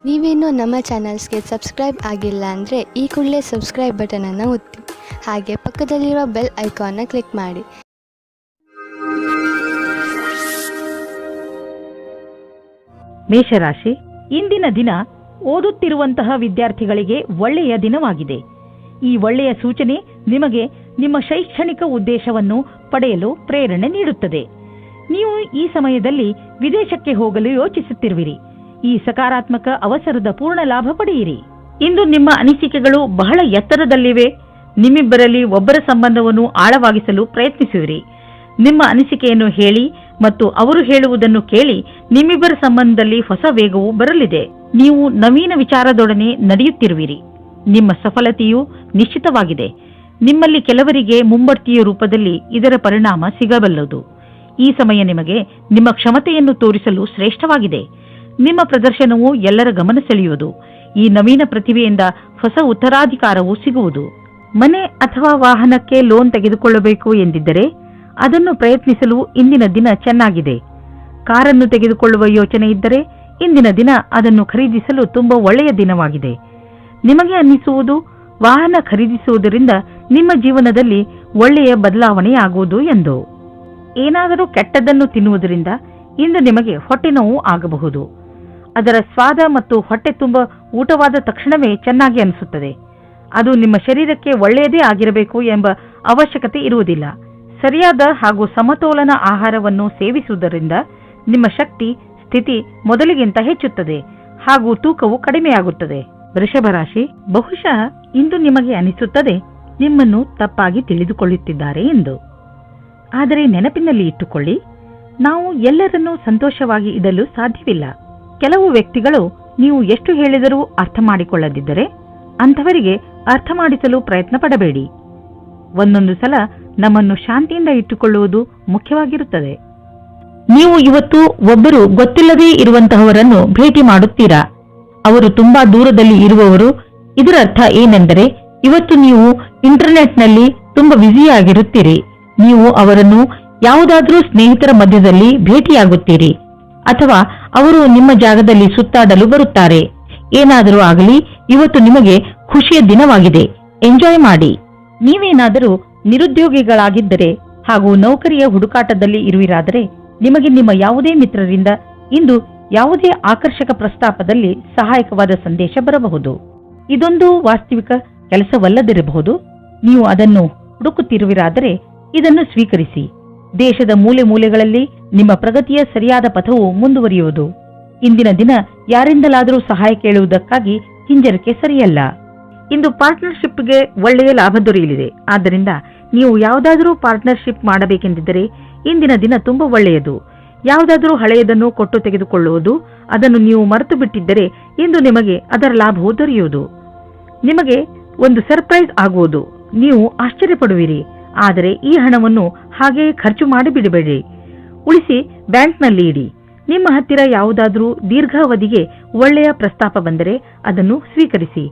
ನೀವೇನೂ ನಮ್ಮ ಚಾನಲ್ಸ್ಗೆ ಸಬ್ಸ್ಕ್ರೈಬ್ ಆಗಿಲ್ಲ ಅಂದರೆ ಈ ಕೂಡಲೇ ಸಬ್ಸ್ಕ್ರೈಬ್ ಬಟನನ್ನು ಒತ್ತಿ ಹಾಗೆ ಪಕ್ಕದಲ್ಲಿರುವ ಬೆಲ್ ಐಕಾನ್ನ ಕ್ಲಿಕ್ ಮಾಡಿ. ಮೇಷರಾಶಿ, ಇಂದಿನ ದಿನ ಓದುತ್ತಿರುವಂತಹ ವಿದ್ಯಾರ್ಥಿಗಳಿಗೆ ಒಳ್ಳೆಯ ದಿನವಾಗಿದೆ. ಈ ಒಳ್ಳೆಯ ಸೂಚನೆ ನಿಮಗೆ ನಿಮ್ಮ ಶೈಕ್ಷಣಿಕ ಉದ್ದೇಶವನ್ನು ಪಡೆಯಲು ಪ್ರೇರಣೆ ನೀಡುತ್ತದೆ. ನೀವು ಈ ಸಮಯದಲ್ಲಿ ವಿದೇಶಕ್ಕೆ ಹೋಗಲು ಯೋಚಿಸುತ್ತಿರುವಿರಿ. ಈ ಸಕಾರಾತ್ಮಕ ಅವಸರದ ಪೂರ್ಣ ಲಾಭ ಪಡೆಯಿರಿ. ಇಂದು ನಿಮ್ಮ ಅನಿಸಿಕೆಗಳು ಬಹಳ ಎತ್ತರದಲ್ಲಿವೆ. ನಿಮ್ಮಿಬ್ಬರಲ್ಲಿ ಒಬ್ಬರ ಸಂಬಂಧವನ್ನು ಆಳವಾಗಿಸಲು ಪ್ರಯತ್ನಿಸುವಿರಿ. ನಿಮ್ಮ ಅನಿಸಿಕೆಯನ್ನು ಹೇಳಿ ಮತ್ತು ಅವರು ಹೇಳುವುದನ್ನು ಕೇಳಿ ನಿಮ್ಮಿಬ್ಬರ ಸಂಬಂಧದಲ್ಲಿ ಹೊಸ ವೇಗವು ಬರಲಿದೆ. ನೀವು ನವೀನ ವಿಚಾರದೊಡನೆ ನಡೆಯುತ್ತಿರುವಿರಿ. ನಿಮ್ಮ ಸಫಲತೆಯು ನಿಶ್ಚಿತವಾಗಿದೆ. ನಿಮ್ಮಲ್ಲಿ ಕೆಲವರಿಗೆ ಮುಂಬಡ್ತಿಯ ರೂಪದಲ್ಲಿ ಇದರ ಪರಿಣಾಮ ಸಿಗಬಲ್ಲದು. ಈ ಸಮಯ ನಿಮಗೆ ನಿಮ್ಮ ಕ್ಷಮತೆಯನ್ನು ತೋರಿಸಲು ಶ್ರೇಷ್ಠವಾಗಿದೆ. ನಿಮ್ಮ ಪ್ರದರ್ಶನವು ಎಲ್ಲರ ಗಮನ ಸೆಳೆಯುವುದು. ಈ ನವೀನ ಪ್ರತಿಭೆಯಿಂದ ಹೊಸ ಉತ್ತರಾಧಿಕಾರವು ಸಿಗುವುದು. ಮನೆ ಅಥವಾ ವಾಹನಕ್ಕೆ ಲೋನ್ ತೆಗೆದುಕೊಳ್ಳಬೇಕು ಎಂದಿದ್ದರೆ ಅದನ್ನು ಪ್ರಯತ್ನಿಸಲು ಇಂದಿನ ದಿನ ಚೆನ್ನಾಗಿದೆ. ಕಾರನ್ನು ತೆಗೆದುಕೊಳ್ಳುವ ಯೋಚನೆ ಇದ್ದರೆ ಇಂದಿನ ದಿನ ಅದನ್ನು ಖರೀದಿಸಲು ತುಂಬಾ ಒಳ್ಳೆಯ ದಿನವಾಗಿದೆ. ನಿಮಗೆ ಅನ್ನಿಸುವುದು ವಾಹನ ಖರೀದಿಸುವುದರಿಂದ ನಿಮ್ಮ ಜೀವನದಲ್ಲಿ ಒಳ್ಳೆಯ ಬದಲಾವಣೆಯಾಗುವುದು ಎಂದು. ಏನಾದರೂ ಕೆಟ್ಟದ್ದನ್ನು ತಿನ್ನುವುದರಿಂದ ಇಂದು ನಿಮಗೆ ಹೊಟ್ಟೆ ನೋವು ಆಗಬಹುದು. ಅದರ ಸ್ವಾದ ಮತ್ತು ಹೊಟ್ಟೆ ತುಂಬ ಊಟವಾದ ತಕ್ಷಣವೇ ಚೆನ್ನಾಗಿ ಅನಿಸುತ್ತದೆ. ಅದು ನಿಮ್ಮ ಶರೀರಕ್ಕೆ ಒಳ್ಳೆಯದೇ ಆಗಿರಬೇಕು ಎಂಬ ಅವಶ್ಯಕತೆ ಇರುವುದಿಲ್ಲ. ಸರಿಯಾದ ಹಾಗೂ ಸಮತೋಲನ ಆಹಾರವನ್ನು ಸೇವಿಸುವುದರಿಂದ ನಿಮ್ಮ ಶಕ್ತಿ ಸ್ಥಿತಿ ಮೊದಲಿಗಿಂತ ಹೆಚ್ಚುತ್ತದೆ ಹಾಗೂ ತೂಕವು ಕಡಿಮೆಯಾಗುತ್ತದೆ. ವೃಷಭ ರಾಶಿ, ಬಹುಶಃ ಇಂದು ನಿಮಗೆ ಅನಿಸುತ್ತದೆ ನಿಮ್ಮನ್ನು ತಪ್ಪಾಗಿ ತಿಳಿದುಕೊಳ್ಳುತ್ತಿದ್ದಾರೆ ಎಂದು. ಆದರೆ ನೆನಪಿನಲ್ಲಿ ಇಟ್ಟುಕೊಳ್ಳಿ, ನಾವು ಎಲ್ಲರನ್ನೂ ಸಂತೋಷವಾಗಿ ಇಡಲು ಸಾಧ್ಯವಿಲ್ಲ. ಕೆಲವು ವ್ಯಕ್ತಿಗಳು ನೀವು ಎಷ್ಟು ಹೇಳಿದರೂ ಅರ್ಥ ಮಾಡಿಕೊಳ್ಳದಿದ್ದರೆ ಅಂಥವರಿಗೆ ಅರ್ಥ ಮಾಡಿಸಲು ಪ್ರಯತ್ನ ಪಡಬೇಡಿ. ಒಂದೊಂದು ಸಲ ನಮ್ಮನ್ನು ಶಾಂತಿಯಿಂದ ಇಟ್ಟುಕೊಳ್ಳುವುದು ಮುಖ್ಯವಾಗಿರುತ್ತದೆ. ನೀವು ಇವತ್ತು ಒಬ್ಬರು ಗೊತ್ತಿಲ್ಲದೇ ಇರುವಂತಹವರನ್ನು ಭೇಟಿ ಮಾಡುತ್ತೀರಾ. ಅವರು ತುಂಬಾ ದೂರದಲ್ಲಿ ಇರುವವರು. ಇದರ ಅರ್ಥ ಏನೆಂದರೆ ಇವತ್ತು ನೀವು ಇಂಟರ್ನೆಟ್ನಲ್ಲಿ ತುಂಬಾ ಬ್ಯುಸಿಯಾಗಿರುತ್ತೀರಿ. ನೀವು ಅವರನ್ನು ಯಾವುದಾದ್ರೂ ಸ್ನೇಹಿತರ ಮಧ್ಯದಲ್ಲಿ ಭೇಟಿಯಾಗುತ್ತೀರಿ ಅಥವಾ ಅವರು ನಿಮ್ಮ ಜಾಗದಲ್ಲಿ ಸುತ್ತಾಡಲು ಬರುತ್ತಾರೆ. ಏನಾದರೂ ಆಗಲಿ, ಇವತ್ತು ನಿಮಗೆ ಖುಷಿಯ ದಿನವಾಗಿದೆ. ಎಂಜಾಯ್ ಮಾಡಿ. ನೀವೇನಾದರೂ ನಿರುದ್ಯೋಗಿಗಳಾಗಿದ್ದರೆ ಹಾಗೂ ನೌಕರಿಯ ಹುಡುಕಾಟದಲ್ಲಿ ಇರುವಿರಾದರೆ ನಿಮಗೆ ನಿಮ್ಮ ಯಾವುದೇ ಮಿತ್ರರಿಂದ ಇಂದು ಯಾವುದೇ ಆಕರ್ಷಕ ಪ್ರಸ್ತಾಪದಲ್ಲಿ ಸಹಾಯಕವಾದ ಸಂದೇಶ ಬರಬಹುದು. ಇದೊಂದು ವಾಸ್ತವಿಕ ಕೆಲಸವಲ್ಲದಿರಬಹುದು. ನೀವು ಅದನ್ನು ಹುಡುಕುತ್ತಿರುವಿರಾದರೆ ಇದನ್ನು ಸ್ವೀಕರಿಸಿ. ದೇಶದ ಮೂಲೆ ಮೂಲೆಗಳಲ್ಲಿ ನಿಮ್ಮ ಪ್ರಗತಿಯ ಸರಿಯಾದ ಪಥವು ಮುಂದುವರಿಯುವುದು. ಇಂದಿನ ದಿನ ಯಾರಿಂದಲಾದರೂ ಸಹಾಯ ಕೇಳುವುದಕ್ಕಾಗಿ ಹಿಂಜರಿಕೆ ಸರಿಯಲ್ಲ. ಇಂದು ಪಾರ್ಟ್ನರ್ಶಿಪ್ಗೆ ಒಳ್ಳೆಯ ಲಾಭ ದೊರೆಯಲಿದೆ. ಆದ್ದರಿಂದ ನೀವು ಯಾವುದಾದರೂ ಪಾರ್ಟ್ನರ್ಶಿಪ್ ಮಾಡಬೇಕೆಂದಿದ್ದರೆ ಇಂದಿನ ದಿನ ತುಂಬಾ ಒಳ್ಳೆಯದು. ಯಾವುದಾದರೂ ಹಳೆಯದನ್ನು ಕೊಟ್ಟು ತೆಗೆದುಕೊಳ್ಳುವುದು, ಅದನ್ನು ನೀವು ಮರೆತು ಬಿಟ್ಟಿದ್ದರೆ ಇಂದು ನಿಮಗೆ ಅದರ ಲಾಭವು ದೊರೆಯುವುದು. ನಿಮಗೆ ಒಂದು ಸರ್ಪ್ರೈಸ್ ಆಗುವುದು. ನೀವು ಆಶ್ಚರ್ಯಪಡುವಿರಿ. ಆದರೆ ಈ ಹಣವನ್ನು ಹಾಗೆಯೇ ಖರ್ಚು ಮಾಡಿಬಿಡಬೇಡಿ. ಉಳಿಸಿ ಬ್ಯಾಂಕ್ನಲ್ಲಿ ಇಡಿ. ನಿಮ್ಮ ಹತ್ತಿರ ಯಾವುದಾದರೂ ದೀರ್ಘಾವಧಿಗೆ ಒಳ್ಳೆಯ ಪ್ರಸ್ತಾಪ ಬಂದರೆ ಅದನ್ನು ಸ್ವೀಕರಿಸಿ.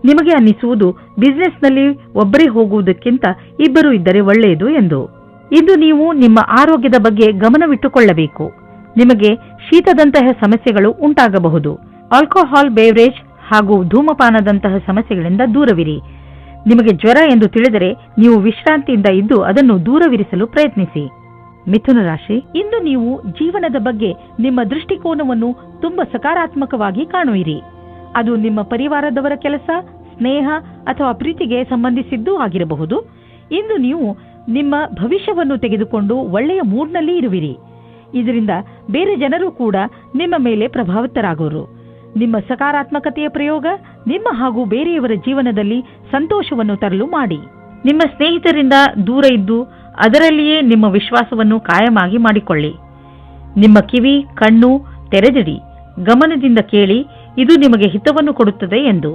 ನಿಮಗೆ ಅನ್ನಿಸುವುದು ಬಿಸಿನೆಸ್ನಲ್ಲಿ ಒಬ್ಬರೇ ಹೋಗುವುದಕ್ಕಿಂತ ಇಬ್ಬರು ಇದ್ದರೆ ಒಳ್ಳೆಯದು ಎಂದು. ಇಂದು ನೀವು ನಿಮ್ಮ ಆರೋಗ್ಯದ ಬಗ್ಗೆ ಗಮನವಿಟ್ಟುಕೊಳ್ಳಬೇಕು. ನಿಮಗೆ ಶೀತದಂತಹ ಸಮಸ್ಯೆಗಳು ಉಂಟಾಗಬಹುದು. ಆಲ್ಕೋಹಾಲ್ ಬೇವರೇಜ್ ಹಾಗೂ ಧೂಮಪಾನದಂತಹ ಸಮಸ್ಯೆಗಳಿಂದ ದೂರವಿರಿ. ನಿಮಗೆ ಜ್ವರ ಎಂದು ತಿಳಿದರೆ ನೀವು ವಿಶ್ರಾಂತಿಯಿಂದ ಇದ್ದು ಅದನ್ನು ದೂರವಿರಿಸಲು ಪ್ರಯತ್ನಿಸಿ. ಮಿಥುನ ರಾಶಿ, ಇಂದು ನೀವು ಜೀವನದ ಬಗ್ಗೆ ನಿಮ್ಮ ದೃಷ್ಟಿಕೋನವನ್ನು ತುಂಬಾ ಸಕಾರಾತ್ಮಕವಾಗಿ ಕಾಣುವಿರಿ. ಅದು ನಿಮ್ಮ ಪರಿವಾರದವರ ಕೆಲಸ, ಸ್ನೇಹ ಅಥವಾ ಪ್ರೀತಿಗೆ ಸಂಬಂಧಿಸಿದ್ದೂ ಆಗಿರಬಹುದು. ಇಂದು ನೀವು ನಿಮ್ಮ ಭವಿಷ್ಯವನ್ನು ತೆಗೆದುಕೊಂಡು ಒಳ್ಳೆಯ ಮೂಡ್ನಲ್ಲಿ ಇರುವಿರಿ. ಇದರಿಂದ ಬೇರೆ ಜನರು ಕೂಡ ನಿಮ್ಮ ಮೇಲೆ ಪ್ರಭಾವಿತರಾಗುವರು. ನಿಮ್ಮ ಸಕಾರಾತ್ಮಕತೆಯ ಪ್ರಯೋಗ ನಿಮ್ಮ ಹಾಗೂ ಬೇರೆಯವರ ಜೀವನದಲ್ಲಿ ಸಂತೋಷವನ್ನು ತರಲು ಮಾಡಿ. ನಿಮ್ಮ ಸ್ನೇಹಿತರಿಂದ ದೂರ ಇದ್ದು ಅದರಲ್ಲಿಯೇ ನಿಮ್ಮ ವಿಶ್ವಾಸವನ್ನು ಕಾಯಮಾಗಿ ಮಾಡಿಕೊಳ್ಳಿ. ನಿಮ್ಮ ಕಿವಿ ಕಣ್ಣು ತೆರೆದಿಡಿ. ಗಮನದಿಂದ ಕೇಳಿ. ಇದು ನಿಮಗೆ ಹಿತವನ್ನು ಕೊಡುತ್ತದೆ ಎಂದು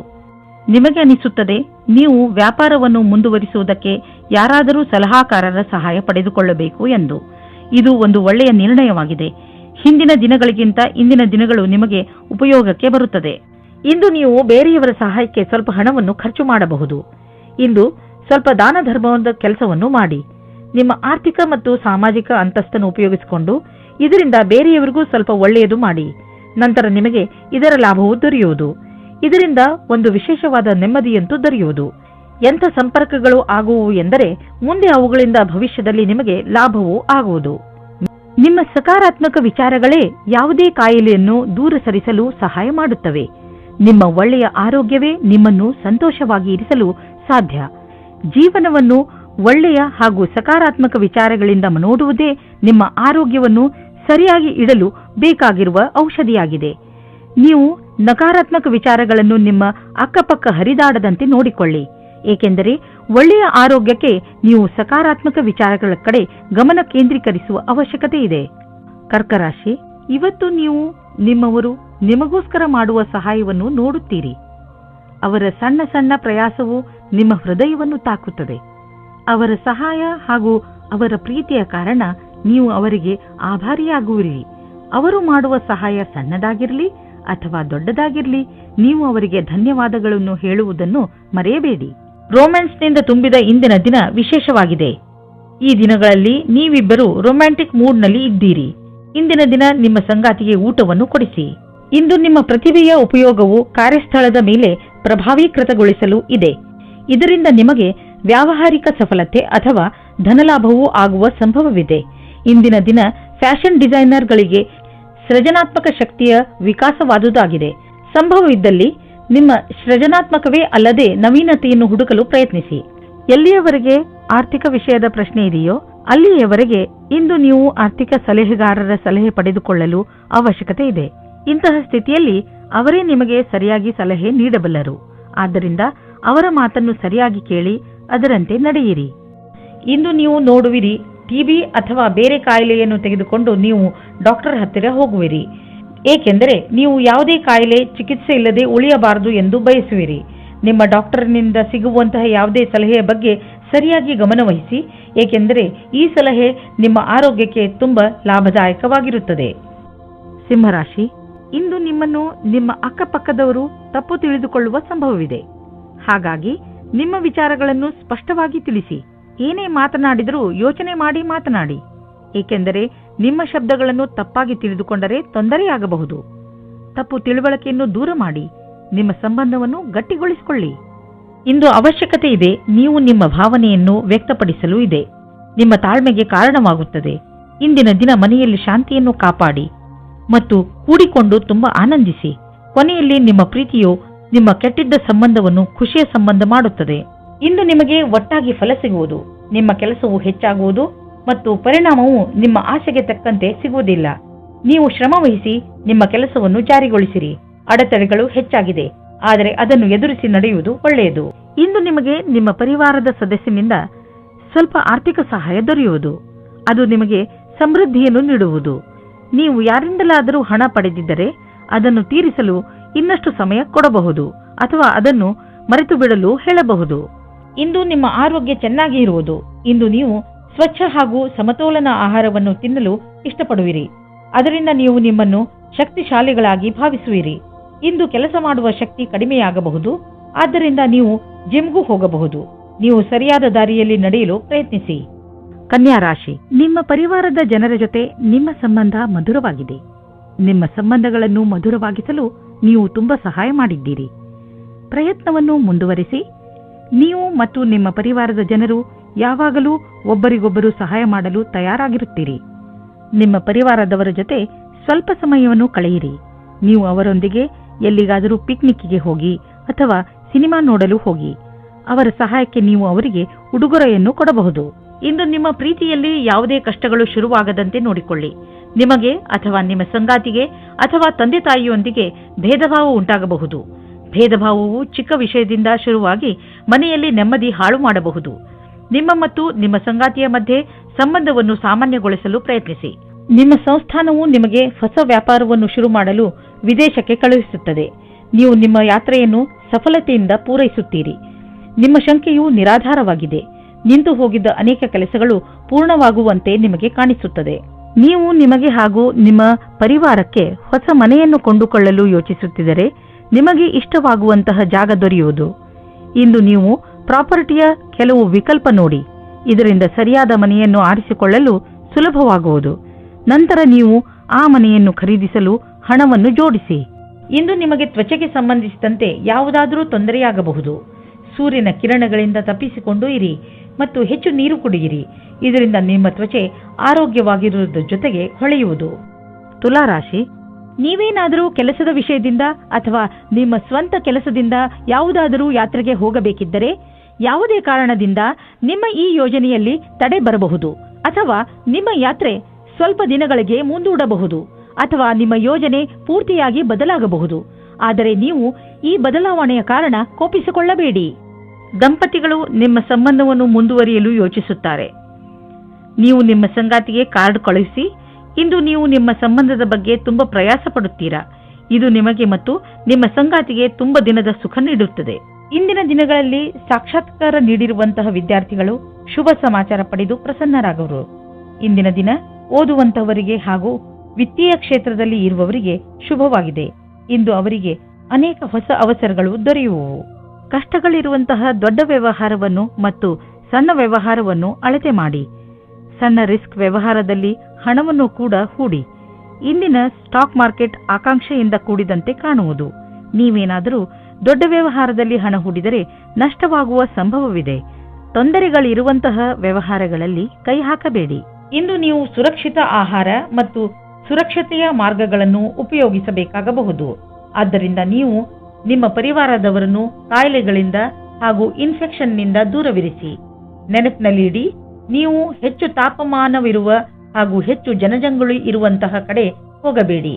ನಿಮಗೆ ಅನಿಸುತ್ತದೆ. ನೀವು ವ್ಯಾಪಾರವನ್ನು ಮುಂದುವರಿಸುವುದಕ್ಕೆ ಯಾರಾದರೂ ಸಲಹಾಕಾರರ ಸಹಾಯ ಪಡೆದುಕೊಳ್ಳಬೇಕು ಎಂದು. ಇದು ಒಂದು ಒಳ್ಳೆಯ ನಿರ್ಣಯವಾಗಿದೆ. ಹಿಂದಿನ ದಿನಗಳಿಗಿಂತ ಇಂದಿನ ದಿನಗಳು ನಿಮಗೆ ಉಪಯೋಗಕ್ಕೆ ಬರುತ್ತದೆ. ಇಂದು ನೀವು ಬೇರೆಯವರ ಸಹಾಯಕ್ಕೆ ಸ್ವಲ್ಪ ಹಣವನ್ನು ಖರ್ಚು ಮಾಡಬಹುದು. ಇಂದು ಸ್ವಲ್ಪ ದಾನ ಧರ್ಮದ ಕೆಲಸವನ್ನು ಮಾಡಿ. ನಿಮ್ಮ ಆರ್ಥಿಕ ಮತ್ತು ಸಾಮಾಜಿಕ ಅಂತಸ್ತನ್ನು ಉಪಯೋಗಿಸಿಕೊಂಡು ಇದರಿಂದ ಬೇರೆಯವರಿಗೂ ಸ್ವಲ್ಪ ಒಳ್ಳೆಯದು ಮಾಡಿ. ನಂತರ ನಿಮಗೆ ಇದರ ಲಾಭವು ದೊರೆಯುವುದು. ಇದರಿಂದ ಒಂದು ವಿಶೇಷವಾದ ನೆಮ್ಮದಿಯಂತೂ ದೊರೆಯುವುದು. ಎಂಥ ಸಂಪರ್ಕಗಳು ಆಗುವು ಎಂದರೆ ಮುಂದೆ ಅವುಗಳಿಂದ ಭವಿಷ್ಯದಲ್ಲಿ ನಿಮಗೆ ಲಾಭವೂ ಆಗುವುದು. ನಿಮ್ಮ ಸಕಾರಾತ್ಮಕ ವಿಚಾರಗಳೇ ಯಾವುದೇ ಕಾಯಿಲೆಯನ್ನು ದೂರ ಸರಿಸಲು ಸಹಾಯ ಮಾಡುತ್ತವೆ. ನಿಮ್ಮ ಒಳ್ಳೆಯ ಆರೋಗ್ಯವೇ ನಿಮ್ಮನ್ನು ಸಂತೋಷವಾಗಿ ಇರಿಸಲು ಸಾಧ್ಯ. ಜೀವನವನ್ನು ಒಳ್ಳೆಯ ಹಾಗೂ ಸಕಾರಾತ್ಮಕ ವಿಚಾರಗಳಿಂದ ನೋಡುವುದೇ ನಿಮ್ಮ ಆರೋಗ್ಯವನ್ನು ಸರಿಯಾಗಿ ಇಡಲು ಬೇಕಾಗಿರುವ ಔಷಧಿಯಾಗಿದೆ. ನೀವು ನಕಾರಾತ್ಮಕ ವಿಚಾರಗಳನ್ನು ನಿಮ್ಮ ಅಕ್ಕಪಕ್ಕ ಹರಿದಾಡದಂತೆ ನೋಡಿಕೊಳ್ಳಿ. ಏಕೆಂದರೆ ಒಳ್ಳೆಯ ಆರೋಗ್ಯಕ್ಕೆ ನೀವು ಸಕಾರಾತ್ಮಕ ವಿಚಾರಗಳ ಕಡೆ ಗಮನ ಕೇಂದ್ರೀಕರಿಸುವ ಅವಶ್ಯಕತೆ ಇದೆ. ಕರ್ಕರಾಶಿ, ಇವತ್ತು ನೀವು ನಿಮ್ಮವರು ನಿಮಗೋಸ್ಕರ ಮಾಡುವ ಸಹಾಯವನ್ನು ನೋಡುತ್ತೀರಿ. ಅವರ ಸಣ್ಣ ಸಣ್ಣ ಪ್ರಯಾಸವು ನಿಮ್ಮ ಹೃದಯವನ್ನು ತಾಕುತ್ತದೆ. ಅವರ ಸಹಾಯ ಹಾಗೂ ಅವರ ಪ್ರೀತಿಯ ಕಾರಣ ನೀವು ಅವರಿಗೆ ಆಭಾರಿಯಾಗುವಿರಿ. ಅವರು ಮಾಡುವ ಸಹಾಯ ಸಣ್ಣದಾಗಿರಲಿ ಅಥವಾ ದೊಡ್ಡದಾಗಿರಲಿ, ನೀವು ಅವರಿಗೆ ಧನ್ಯವಾದಗಳನ್ನು ಹೇಳುವುದನ್ನು ಮರೆಯಬೇಡಿ. ರೊಮ್ಯಾನ್ಸ್ನಿಂದ ತುಂಬಿದ ಇಂದಿನ ದಿನ ವಿಶೇಷವಾಗಿದೆ. ಈ ದಿನಗಳಲ್ಲಿ ನೀವಿಬ್ಬರು ರೊಮ್ಯಾಂಟಿಕ್ ಮೂಡ್ನಲ್ಲಿ ಇದ್ದೀರಿ. ಇಂದಿನ ದಿನ ನಿಮ್ಮ ಸಂಗಾತಿಗೆ ಊಟವನ್ನು ಕೊಡಿಸಿ. ಇಂದು ನಿಮ್ಮ ಪ್ರತಿಭೆಯ ಉಪಯೋಗವು ಕಾರ್ಯಸ್ಥಳದ ಮೇಲೆ ಪ್ರಭಾವೀಕೃತಗೊಳಿಸಲು ಇದೆ. ಇದರಿಂದ ನಿಮಗೆ ವ್ಯಾವಹಾರಿಕ ಸಫಲತೆ ಅಥವಾ ಧನಲಾಭವೂ ಆಗುವ ಸಂಭವವಿದೆ. ಇಂದಿನ ದಿನ ಫ್ಯಾಷನ್ ಡಿಸೈನರ್ಗಳಿಗೆ ಸೃಜನಾತ್ಮಕ ಶಕ್ತಿಯ ವಿಕಾಸವಾದುದಾಗಿದೆ. ಸಂಭವವಿದ್ದಲ್ಲಿ ನಿಮ್ಮ ಸೃಜನಾತ್ಮಕವೇ ಅಲ್ಲದೆ ನವೀನತೆಯನ್ನು ಹುಡುಕಲು ಪ್ರಯತ್ನಿಸಿ. ಎಲ್ಲಿಯವರೆಗೆ ಆರ್ಥಿಕ ವಿಷಯದ ಪ್ರಶ್ನೆ ಇದೆಯೋ ಅಲ್ಲಿಯವರೆಗೆ ಇಂದು ನೀವು ಆರ್ಥಿಕ ಸಲಹೆಗಾರರ ಸಲಹೆ ಪಡೆದುಕೊಳ್ಳಲು ಅವಶ್ಯಕತೆ ಇದೆ. ಇಂತಹ ಸ್ಥಿತಿಯಲ್ಲಿ ಅವರೇ ನಿಮಗೆ ಸರಿಯಾಗಿ ಸಲಹೆ ನೀಡಬಲ್ಲರು. ಆದ್ದರಿಂದ ಅವರ ಮಾತನ್ನು ಸರಿಯಾಗಿ ಕೇಳಿ ಅದರಂತೆ ನಡೆಯಿರಿ. ಇಂದು ನೀವು ನೋಡುವಿರಿ, ಟಿಬಿ ಅಥವಾ ಬೇರೆ ಕಾಯಿಲೆಯನ್ನು ತೆಗೆದುಕೊಂಡು ನೀವು ಡಾಕ್ಟರ್ ಹತ್ತಿರ ಹೋಗುವಿರಿ. ಏಕೆಂದರೆ ನೀವು ಯಾವುದೇ ಕಾಯಿಲೆ ಚಿಕಿತ್ಸೆ ಇಲ್ಲದೆ ಉಳಿಯಬಾರದು ಎಂದು ಬಯಸುವಿರಿ. ನಿಮ್ಮ ಡಾಕ್ಟರ್ನಿಂದ ಸಿಗುವಂತಹ ಯಾವುದೇ ಸಲಹೆಯ ಬಗ್ಗೆ ಸರಿಯಾಗಿ ಗಮನವಹಿಸಿ, ಏಕೆಂದರೆ ಈ ಸಲಹೆ ನಿಮ್ಮ ಆರೋಗ್ಯಕ್ಕೆ ತುಂಬಾ ಲಾಭದಾಯಕವಾಗಿರುತ್ತದೆ. ಸಿಂಹರಾಶಿ, ಇಂದು ನಿಮ್ಮನ್ನು ನಿಮ್ಮ ಅಕ್ಕಪಕ್ಕದವರು ತಪ್ಪು ತಿಳಿದುಕೊಳ್ಳುವ ಸಂಭವವಿದೆ. ಹಾಗಾಗಿ ನಿಮ್ಮ ವಿಚಾರಗಳನ್ನು ಸ್ಪಷ್ಟವಾಗಿ ತಿಳಿಸಿ. ಏನೇ ಮಾತನಾಡಿದರೂ ಯೋಚನೆ ಮಾಡಿ ಮಾತನಾಡಿ. ಏಕೆಂದರೆ ನಿಮ್ಮ ಶಬ್ದಗಳನ್ನು ತಪ್ಪಾಗಿ ತಿಳಿದುಕೊಂಡರೆ ತೊಂದರೆಯಾಗಬಹುದು. ತಪ್ಪು ತಿಳುವಳಿಕೆಯನ್ನು ದೂರ ಮಾಡಿ ನಿಮ್ಮ ಸಂಬಂಧವನ್ನು ಗಟ್ಟಿಗೊಳಿಸಿಕೊಳ್ಳಿ. ಇಂದು ಅವಶ್ಯಕತೆ ಇದೆ. ನೀವು ನಿಮ್ಮ ಭಾವನೆಯನ್ನು ವ್ಯಕ್ತಪಡಿಸಲು ಇದೆ. ನಿಮ್ಮ ತಾಳ್ಮೆಗೆ ಕಾರಣವಾಗುತ್ತದೆ. ಇಂದಿನ ದಿನ ಮನೆಯಲ್ಲಿ ಶಾಂತಿಯನ್ನು ಕಾಪಾಡಿ ಮತ್ತು ಕೂಡಿಕೊಂಡು ತುಂಬಾ ಆನಂದಿಸಿ. ಕೊನೆಯಲ್ಲಿ ನಿಮ್ಮ ಪ್ರೀತಿಯು ನಿಮ್ಮ ಕೆಟ್ಟಿದ್ದ ಸಂಬಂಧವನ್ನು ಖುಷಿಯ ಸಂಬಂಧ ಮಾಡುತ್ತದೆ. ಇಂದು ನಿಮಗೆ ಒಟ್ಟಾಗಿ ಫಲ ಸಿಗುವುದು. ನಿಮ್ಮ ಕೆಲಸವು ಹೆಚ್ಚಾಗುವುದು ಮತ್ತು ಪರಿಣಾಮವು ನಿಮ್ಮ ಆಸೆಗೆ ತಕ್ಕಂತೆ ಸಿಗುವುದಿಲ್ಲ. ನೀವು ಶ್ರಮವಹಿಸಿ ನಿಮ್ಮ ಕೆಲಸವನ್ನು ಜಾರಿಗೊಳಿಸಿರಿ. ಅಡೆತಡೆಗಳು ಹೆಚ್ಚಾಗಿದೆ, ಆದರೆ ಅದನ್ನು ಎದುರಿಸಿ ನಡೆಯುವುದು ಒಳ್ಳೆಯದು. ಇಂದು ನಿಮಗೆ ನಿಮ್ಮ ಪರಿವಾರದ ಸದಸ್ಯನಿಂದ ಸ್ವಲ್ಪ ಆರ್ಥಿಕ ಸಹಾಯ ದೊರೆಯುವುದು. ಅದು ನಿಮಗೆ ಸಮೃದ್ಧಿಯನ್ನು ನೀಡುವುದು. ನೀವು ಯಾರಿಂದಲಾದರೂ ಹಣ ಪಡೆದಿದ್ದರೆ ಅದನ್ನು ತೀರಿಸಲು ಇನ್ನಷ್ಟು ಸಮಯ ಕೊಡಬಹುದು ಅಥವಾ ಅದನ್ನು ಮರೆತು ಬಿಡಲು ಹೇಳಬಹುದು. ಇಂದು ನಿಮ್ಮ ಆರೋಗ್ಯ ಚೆನ್ನಾಗಿ ಇರುವುದು. ಇಂದು ನೀವು ಸ್ವಚ್ಛ ಹಾಗೂ ಸಮತೋಲನ ಆಹಾರವನ್ನು ತಿನ್ನಲು ಇಷ್ಟಪಡುವಿರಿ. ಅದರಿಂದ ನೀವು ನಿಮ್ಮನ್ನು ಶಕ್ತಿಶಾಲಿಗಳಾಗಿ ಭಾವಿಸುವಿರಿ. ಇಂದು ಕೆಲಸ ಮಾಡುವ ಶಕ್ತಿ ಕಡಿಮೆಯಾಗಬಹುದು. ಆದ್ದರಿಂದ ನೀವು ಜಿಮ್ಗೂ ಹೋಗಬಹುದು. ನೀವು ಸರಿಯಾದ ದಾರಿಯಲ್ಲಿ ನಡೆಯಲು ಪ್ರಯತ್ನಿಸಿ. ಕನ್ಯಾ ರಾಶಿ, ನಿಮ್ಮ ಪರಿವಾರದ ಜನರ ಜೊತೆ ನಿಮ್ಮ ಸಂಬಂಧ ಮಧುರವಾಗಿದೆ. ನಿಮ್ಮ ಸಂಬಂಧಗಳನ್ನು ಮಧುರವಾಗಿಸಲು ನೀವು ತುಂಬಾ ಸಹಾಯ ಮಾಡಿದ್ದೀರಿ. ಪ್ರಯತ್ನವನ್ನು ಮುಂದುವರಿಸಿ. ನೀವು ಮತ್ತು ನಿಮ್ಮ ಪರಿವಾರದ ಜನರು ಯಾವಾಗಲೂ ಒಬ್ಬರಿಗೊಬ್ಬರು ಸಹಾಯ ಮಾಡಲು ತಯಾರಾಗಿರುತ್ತೀರಿ. ನಿಮ್ಮ ಪರಿವಾರದವರ ಜೊತೆ ಸ್ವಲ್ಪ ಸಮಯವನ್ನು ಕಳೆಯಿರಿ. ನೀವು ಅವರೊಂದಿಗೆ ಎಲ್ಲಿಗಾದರೂ ಪಿಕ್ನಿಕ್ಗೆ ಹೋಗಿ ಅಥವಾ ಸಿನಿಮಾ ನೋಡಲು ಹೋಗಿ. ಅವರ ಸಹಾಯಕ್ಕೆ ನೀವು ಅವರಿಗೆ ಉಡುಗೊರೆಯನ್ನು ಕೊಡಬಹುದು. ಇಂದು ನಿಮ್ಮ ಪ್ರೀತಿಯಲ್ಲಿ ಯಾವುದೇ ಕಷ್ಟಗಳು ಶುರುವಾಗದಂತೆ ನೋಡಿಕೊಳ್ಳಿ. ನಿಮಗೆ ಅಥವಾ ನಿಮ್ಮ ಸಂಗಾತಿಗೆ ಅಥವಾ ತಂದೆ ತಾಯಿಯೊಂದಿಗೆ ಭೇದಭಾವ ಉಂಟಾಗಬಹುದು. ಭೇದಭಾವವು ಚಿಕ್ಕ ವಿಷಯದಿಂದ ಶುರುವಾಗಿ ಮನೆಯಲ್ಲಿ ನೆಮ್ಮದಿ ಹಾಳು ಮಾಡಬಹುದು. ನಿಮ್ಮ ಮತ್ತು ನಿಮ್ಮ ಸಂಗಾತಿಯ ಮಧ್ಯೆ ಸಂಬಂಧವನ್ನು ಸಾಮಾನ್ಯಗೊಳಿಸಲು ಪ್ರಯತ್ನಿಸಿ. ನಿಮ್ಮ ಸಂಸ್ಥಾನವು ನಿಮಗೆ ಹೊಸ ವ್ಯಾಪಾರವನ್ನು ಶುರು ಮಾಡಲು ವಿದೇಶಕ್ಕೆ ಕಳುಹಿಸುತ್ತದೆ. ನೀವು ನಿಮ್ಮ ಯಾತ್ರೆಯನ್ನು ಸಫಲತೆಯಿಂದ ಪೂರೈಸುತ್ತೀರಿ. ನಿಮ್ಮ ಶಂಕೆಯು ನಿರಾಧಾರವಾಗಿದೆ. ನಿಂತು ಹೋಗಿದ್ದ ಅನೇಕ ಕೆಲಸಗಳು ಪೂರ್ಣವಾಗುವಂತೆ ನಿಮಗೆ ಕಾಣಿಸುತ್ತದೆ. ನೀವು ನಿಮಗೆ ಹಾಗೂ ನಿಮ್ಮ ಪರಿವಾರಕ್ಕೆ ಹೊಸ ಮನೆಯನ್ನು ಕೊಂಡುಕೊಳ್ಳಲು ಯೋಚಿಸುತ್ತಿದ್ದರೆ ನಿಮಗೆ ಇಷ್ಟವಾಗುವಂತಹ ಜಾಗ ದೊರೆಯುವುದು. ಇಂದು ನೀವು ಪ್ರಾಪರ್ಟಿಯ ಕೆಲವು ವಿಕಲ್ಪ ನೋಡಿ. ಇದರಿಂದ ಸರಿಯಾದ ಮನೆಯನ್ನು ಆರಿಸಿಕೊಳ್ಳಲು ಸುಲಭವಾಗುವುದು. ನಂತರ ನೀವು ಆ ಮನೆಯನ್ನು ಖರೀದಿಸಲು ಹಣವನ್ನು ಜೋಡಿಸಿ. ಇಂದು ನಿಮಗೆ ತ್ವಚೆಗೆ ಸಂಬಂಧಿಸಿದಂತೆ ಯಾವುದಾದರೂ ತೊಂದರೆಯಾಗಬಹುದು. ಸೂರ್ಯನ ಕಿರಣಗಳಿಂದ ತಪ್ಪಿಸಿಕೊಂಡು ಇರಿ ಮತ್ತು ಹೆಚ್ಚು ನೀರು ಕುಡಿಯಿರಿ. ಇದರಿಂದ ನಿಮ್ಮ ತ್ವಚೆ ಆರೋಗ್ಯವಾಗಿರುವುದರ ಜೊತೆಗೆ ಹೊಳೆಯುವುದು. ತುಲಾರಾಶಿ, ನೀವೇನಾದರೂ ಕೆಲಸದ ವಿಷಯದಿಂದ ಅಥವಾ ನಿಮ್ಮ ಸ್ವಂತ ಕೆಲಸದಿಂದ ಯಾವುದಾದರೂ ಯಾತ್ರೆಗೆ ಹೋಗಬೇಕಿದ್ದರೆ ಯಾವುದೇ ಕಾರಣದಿಂದ ನಿಮ್ಮ ಈ ಯೋಜನೆಯಲ್ಲಿ ತಡೆ ಬರಬಹುದು ಅಥವಾ ನಿಮ್ಮ ಯಾತ್ರೆ ಸ್ವಲ್ಪ ದಿನಗಳಿಗೆ ಮುಂದೂಡಬಹುದು ಅಥವಾ ನಿಮ್ಮ ಯೋಜನೆ ಪೂರ್ತಿಯಾಗಿ ಬದಲಾಗಬಹುದು. ಆದರೆ ನೀವು ಈ ಬದಲಾವಣೆಯ ಕಾರಣ ಕೋಪಿಸಿಕೊಳ್ಳಬೇಡಿ. ದಂಪತಿಗಳು ನಿಮ್ಮ ಸಂಬಂಧವನ್ನು ಮುಂದುವರಿಯಲು ಯೋಚಿಸುತ್ತಾರೆ. ನೀವು ನಿಮ್ಮ ಸಂಗಾತಿಗೆ ಕಾರ್ಡ್ ಕಳುಹಿಸಿ. ಇಂದು ನೀವು ನಿಮ್ಮ ಸಂಬಂಧದ ಬಗ್ಗೆ ತುಂಬಾ ಪ್ರಯಾಸ ಪಡುತ್ತೀರಾ. ಇದು ನಿಮಗೆ ಮತ್ತು ನಿಮ್ಮ ಸಂಗಾತಿಗೆ ತುಂಬಾ ದಿನದ ಸುಖ ನೀಡುತ್ತದೆ. ಇಂದಿನ ದಿನಗಳಲ್ಲಿ ಸಾಕ್ಷಾತ್ಕಾರ ನೀಡಿರುವಂತಹ ವಿದ್ಯಾರ್ಥಿಗಳು ಶುಭ ಸಮಾಚಾರ ಪಡೆದು ಪ್ರಸನ್ನರಾಗುವರು. ಇಂದಿನ ದಿನ ಓದುವಂತಹವರಿಗೆ ಹಾಗೂ ವಿತ್ತೀಯ ಕ್ಷೇತ್ರದಲ್ಲಿ ಇರುವವರಿಗೆ ಶುಭವಾಗಿದೆ. ಇಂದು ಅವರಿಗೆ ಅನೇಕ ಹೊಸ ಅವಸರಗಳು ದೊರೆಯುವವು. ಕಷ್ಟಗಳಿರುವಂತಹ ದೊಡ್ಡ ವ್ಯವಹಾರವನ್ನು ಮತ್ತು ಸಣ್ಣ ವ್ಯವಹಾರವನ್ನು ಅಳತೆ ಮಾಡಿ. ಸಣ್ಣ ರಿಸ್ಕ್ ವ್ಯವಹಾರದಲ್ಲಿ ಹಣವನ್ನು ಕೂಡ ಹೂಡಿ. ಇಂದಿನ ಸ್ಟಾಕ್ ಮಾರ್ಕೆಟ್ ಆಕಾಂಕ್ಷೆಯಿಂದ ಕೂಡಿದಂತೆ ಕಾಣುವುದು. ನೀವೇನಾದರೂ ದೊಡ್ಡ ವ್ಯವಹಾರದಲ್ಲಿ ಹಣ ಹೂಡಿದರೆ ನಷ್ಟವಾಗುವ ಸಂಭವವಿದೆ. ತೊಂದರೆಗಳಿರುವಂತಹ ವ್ಯವಹಾರಗಳಲ್ಲಿ ಕೈ ಹಾಕಬೇಡಿ. ಇಂದು ನೀವು ಸುರಕ್ಷಿತ ಆಹಾರ ಮತ್ತು ಸುರಕ್ಷತೆಯ ಮಾರ್ಗಗಳನ್ನು ಉಪಯೋಗಿಸಬೇಕಾಗಬಹುದು. ಆದ್ದರಿಂದ ನೀವು ನಿಮ್ಮ ಪರಿವಾರದವರನ್ನು ಕಾಯಿಲೆಗಳಿಂದ ಹಾಗೂ ಇನ್ಫೆಕ್ಷನ್ನಿಂದ ದೂರವಿರಿಸಿ. ನೆನಪಿನಲ್ಲಿಡಿ, ನೀವು ಹೆಚ್ಚು ತಾಪಮಾನವಿರುವ ಹಾಗೂ ಹೆಚ್ಚು ಜನಜಂಗುಳಿ ಇರುವಂತಹ ಕಡೆ ಹೋಗಬೇಡಿ.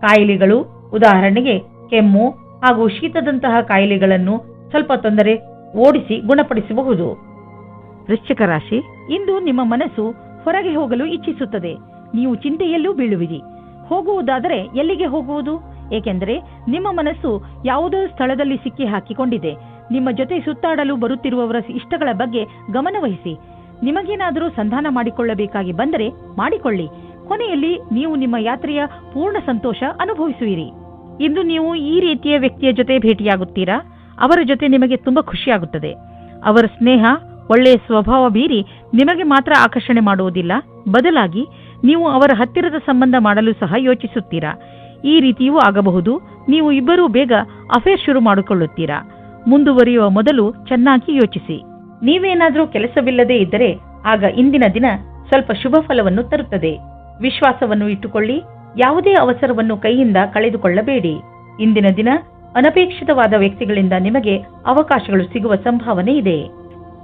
ಕಾಯಿಲೆಗಳು, ಉದಾಹರಣೆಗೆ ಕೆಮ್ಮು ಹಾಗೂ ಶೀತದಂತಹ ಕಾಯಿಲೆಗಳನ್ನು ಸ್ವಲ್ಪ ತೊಂದರೆ ಓಡಿಸಿ ಗುಣಪಡಿಸಬಹುದು. ವೃಶ್ಚಿಕ ರಾಶಿ, ಇಂದು ನಿಮ್ಮ ಮನಸ್ಸು ಹೊರಗೆ ಹೋಗಲು ಇಚ್ಛಿಸುತ್ತದೆ. ನೀವು ಚಿಂತೆಯಲ್ಲೂ ಬೀಳುವಿರಿ. ಹೋಗುವುದಾದರೆ ಎಲ್ಲಿಗೆ ಹೋಗುವುದು? ಏಕೆಂದರೆ ನಿಮ್ಮ ಮನಸ್ಸು ಯಾವುದೋ ಸ್ಥಳದಲ್ಲಿ ಸಿಕ್ಕಿ ಹಾಕಿಕೊಂಡಿದೆ. ನಿಮ್ಮ ಜೊತೆ ಸುತ್ತಾಡಲು ಬರುತ್ತಿರುವವರ ಇಷ್ಟಗಳ ಬಗ್ಗೆ ಗಮನವಹಿಸಿ. ನಿಮಗೇನಾದರೂ ಸಂಧಾನ ಮಾಡಿಕೊಳ್ಳಬೇಕಾಗಿ ಬಂದರೆ ಮಾಡಿಕೊಳ್ಳಿ. ಕೊನೆಯಲ್ಲಿ ನೀವು ನಿಮ್ಮ ಯಾತ್ರೆಯ ಪೂರ್ಣ ಸಂತೋಷ ಅನುಭವಿಸುವಿರಿ. ಇಂದು ನೀವು ಈ ರೀತಿಯ ವ್ಯಕ್ತಿಯ ಜೊತೆ ಭೇಟಿಯಾಗುತ್ತೀರಾ. ಅವರ ಜೊತೆ ನಿಮಗೆ ತುಂಬಾ ಖುಷಿಯಾಗುತ್ತದೆ. ಅವರ ಸ್ನೇಹ, ಒಳ್ಳೆಯ ಸ್ವಭಾವ ಬೀರಿ ನಿಮಗೆ ಮಾತ್ರ ಆಕರ್ಷಣೆ ಮಾಡುವುದಿಲ್ಲ, ಬದಲಾಗಿ ನೀವು ಅವರ ಹತ್ತಿರದ ಸಂಬಂಧ ಮಾಡಲು ಸಹ ಯೋಚಿಸುತ್ತೀರಾ. ಈ ರೀತಿಯೂ ಆಗಬಹುದು. ನೀವು ಇಬ್ಬರೂ ಬೇಗ ಅಫೇರ್ ಶುರು ಮಾಡಿಕೊಳ್ಳುತ್ತೀರಾ. ಮುಂದುವರಿಯುವ ಮೊದಲು ಚೆನ್ನಾಗಿ ಯೋಚಿಸಿ. ನೀವೇನಾದರೂ ಕೆಲಸವಿಲ್ಲದೆ ಇದ್ದರೆ ಆಗ ಇಂದಿನ ದಿನ ಸ್ವಲ್ಪ ಶುಭ ಫಲವನ್ನು ತರುತ್ತದೆ. ವಿಶ್ವಾಸವನ್ನು ಇಟ್ಟುಕೊಳ್ಳಿ. ಯಾವುದೇ ಅವಸರವನ್ನು ಕೈಯಿಂದ ಕಳೆದುಕೊಳ್ಳಬೇಡಿ. ಇಂದಿನ ದಿನ ಅನಪೇಕ್ಷಿತವಾದ ವ್ಯಕ್ತಿಗಳಿಂದ ನಿಮಗೆ ಅವಕಾಶಗಳು ಸಿಗುವ ಸಂಭಾವನೆ ಇದೆ.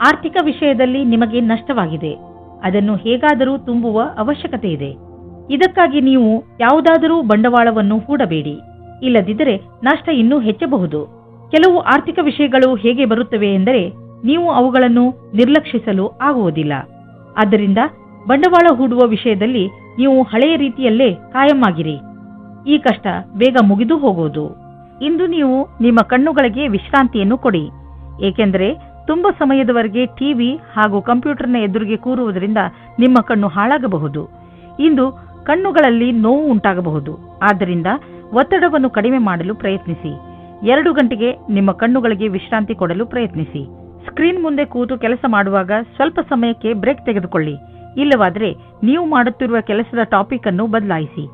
ಆರ್ಥಿಕ ವಿಷಯದಲ್ಲಿ ನಿಮಗೆ ನಷ್ಟವಾಗಿದೆ. ಅದನ್ನು ಹೇಗಾದರೂ ತುಂಬುವ ಅವಶ್ಯಕತೆ ಇದೆ. ಇದಕ್ಕಾಗಿ ನೀವು ಯಾವುದಾದರೂ ಬಂಡವಾಳವನ್ನು ಹೂಡಬೇಡಿ. ಇಲ್ಲದಿದ್ದರೆ ನಷ್ಟ ಇನ್ನೂ ಹೆಚ್ಚಬಹುದು. ಕೆಲವು ಆರ್ಥಿಕ ವಿಷಯಗಳು ಹೇಗೆ ಬರುತ್ತವೆ ಎಂದರೆ ನೀವು ಅವುಗಳನ್ನು ನಿರ್ಲಕ್ಷಿಸಲು ಆಗುವುದಿಲ್ಲ. ಆದ್ದರಿಂದ ಬಂಡವಾಳ ಹೂಡುವ ವಿಷಯದಲ್ಲಿ ನೀವು ಹಳೆಯ ರೀತಿಯಲ್ಲೇ ಕಾಯಂ ಆಗಿರಿ. ಈ ಕಷ್ಟ ಬೇಗ ಮುಗಿದು ಹೋಗುವುದು. ಇಂದು ನೀವು ನಿಮ್ಮ ಕಣ್ಣುಗಳಿಗೆ ವಿಶ್ರಾಂತಿಯನ್ನು ಕೊಡಿ. ಏಕೆಂದರೆ ತುಂಬಾ ಸಮಯದವರೆಗೆ ಟಿವಿ ಹಾಗೂ ಕಂಪ್ಯೂಟರ್ನ ಎದುರಿಗೆ ಕೂರುವುದರಿಂದ ನಿಮ್ಮ ಕಣ್ಣು ಹಾಳಾಗಬಹುದು. ಇಂದು ಕಣ್ಣುಗಳಲ್ಲಿ ನೋವು ಉಂಟಾಗಬಹುದು. ಆದ್ದರಿಂದ ಒತ್ತಡವನ್ನು ಕಡಿಮೆ ಮಾಡಲು ಪ್ರಯತ್ನಿಸಿ. 2 ಗಂಟೆಗೆ ನಿಮ್ಮ ಕಣ್ಣುಗಳಿಗೆ ವಿಶ್ರಾಂತಿ ಕೊಡಲು ಪ್ರಯತ್ನಿಸಿ. ಸ್ಕ್ರೀನ್ ಮುಂದೆ ಕೂತು ಕೆಲಸ ಮಾಡುವಾಗ ಸ್ವಲ್ಪ ಸಮಯಕ್ಕೆ ಬ್ರೇಕ್ ತೆಗೆದುಕೊಳ್ಳಿ. ಇಲ್ಲವಾದರೆ ನೀವು ಮಾಡುತ್ತಿರುವ ಕೆಲಸದ ಟಾಪಿಕ್ ಅನ್ನು ಬದಲಾಯಿಸಿ.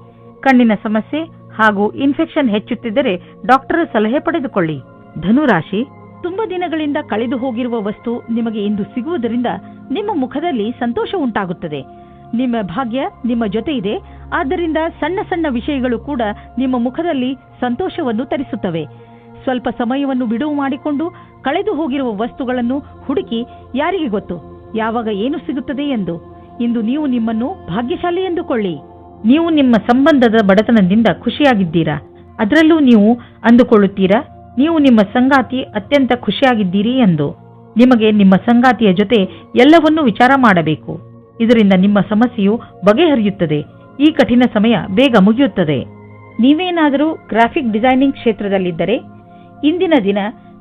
ಕಣ್ಣಿನ ಸಮಸ್ಯೆ ಹಾಗೂ ಇನ್ಫೆಕ್ಷನ್ ಹೆಚ್ಚುತ್ತಿದ್ದರೆ ಡಾಕ್ಟರ್ ಸಲಹೆ ಪಡೆದುಕೊಳ್ಳಿ. ಧನುರಾಶಿ, ತುಂಬಾ ದಿನಗಳಿಂದ ಕಳೆದು ಹೋಗಿರುವ ವಸ್ತು ನಿಮಗೆ ಇಂದು ಸಿಗುವುದರಿಂದ ನಿಮ್ಮ ಮುಖದಲ್ಲಿ ಸಂತೋಷ ಉಂಟಾಗುತ್ತದೆ. ನಿಮ್ಮ ಭಾಗ್ಯ ನಿಮ್ಮ ಜೊತೆ ಇದೆ. ಆದ್ದರಿಂದ ಸಣ್ಣ ಸಣ್ಣ ವಿಷಯಗಳು ಕೂಡ ನಿಮ್ಮ ಮುಖದಲ್ಲಿ ಸಂತೋಷವನ್ನು ತರಿಸುತ್ತವೆ. ಸ್ವಲ್ಪ ಸಮಯವನ್ನು ಬಿಡುವು ಮಾಡಿಕೊಂಡು ಕಳೆದು ಹೋಗಿರುವ ವಸ್ತುಗಳನ್ನು ಹುಡುಕಿ, ಯಾರಿಗೆ ಗೊತ್ತು ಯಾವಾಗ ಏನು ಸಿಗುತ್ತದೆ ಎಂದು. ಇಂದು ನೀವು ನಿಮ್ಮನ್ನು ಭಾಗ್ಯಶಾಲಿ ಎಂದುಕೊಳ್ಳಿ. ನೀವು ನಿಮ್ಮ ಸಂಬಂಧದ ಬಡತನದಿಂದ ಖುಷಿಯಾಗಿದ್ದೀರಾ. ಅದರಲ್ಲೂ ನೀವು ಅಂದುಕೊಳ್ಳುತ್ತೀರಾ ನೀವು ನಿಮ್ಮ ಸಂಗಾತಿ ಅತ್ಯಂತ ಖುಷಿಯಾಗಿದ್ದೀರಿ ಎಂದು. ನಿಮಗೆ ನಿಮ್ಮ ಸಂಗಾತಿಯ ಜೊತೆ ಎಲ್ಲವನ್ನೂ ವಿಚಾರ ಮಾಡಬೇಕು. ಇದರಿಂದ ನಿಮ್ಮ ಸಮಸ್ಯೆಯು ಬಗೆಹರಿಯುತ್ತದೆ. ಈ ಕಠಿಣ ಸಮಯ ಬೇಗ ಮುಗಿಯುತ್ತದೆ. ನೀವೇನಾದರೂ ಗ್ರಾಫಿಕ್ ಡಿಸೈನಿಂಗ್ ಕ್ಷೇತ್ರದಲ್ಲಿದ್ದರೆ ಇಂದಿನ ದಿನ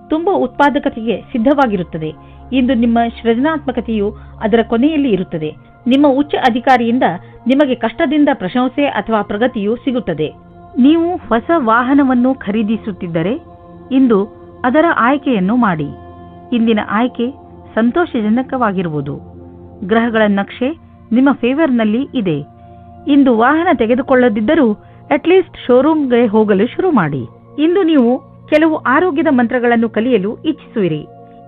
ತುಂಬಾ ಉತ್ಪಾದಕತೆಗೆ ಸಿದ್ಧವಾಗಿರುತ್ತದೆ. ಇಂದು ನಿಮ್ಮ ಸೃಜನಾತ್ಮಕತೆಯು ಅದರ ಕೊನೆಯಲ್ಲಿ ಇರುತ್ತದೆ. ನಿಮ್ಮ ಉಚ್ಚ ಅಧಿಕಾರಿಯಿಂದ ನಿಮಗೆ ಕಷ್ಟದಿಂದ ಪ್ರಶಂಸೆ ಅಥವಾ ಪ್ರಗತಿಯು ಸಿಗುತ್ತದೆ. ನೀವು ಹೊಸ ವಾಹನವನ್ನು ಖರೀದಿಸುತ್ತಿದ್ದರೆ ಇಂದು ಅದರ ಆಯ್ಕೆಯನ್ನು ಮಾಡಿ. ಇಂದಿನ ಆಯ್ಕೆ ಸಂತೋಷಜನಕವಾಗಿರುವುದು. ಗ್ರಹಗಳ ನಕ್ಷೆ ನಿಮ್ಮ ಫೇವರ್ನಲ್ಲಿ ಇದೆ. ಇಂದು ವಾಹನ ತೆಗೆದುಕೊಳ್ಳದಿದ್ದರೂ ಅಟ್ಲೀಸ್ಟ್ ಶೋರೂಮ್ಗೆ ಹೋಗಲು ಶುರು ಮಾಡಿ. ಇಂದು ನೀವು ಕೆಲವು ಆರೋಗ್ಯದ ಮಂತ್ರಗಳನ್ನು ಕಲಿಯಲು ಇಚ್ಛಿಸುವಿರಿ,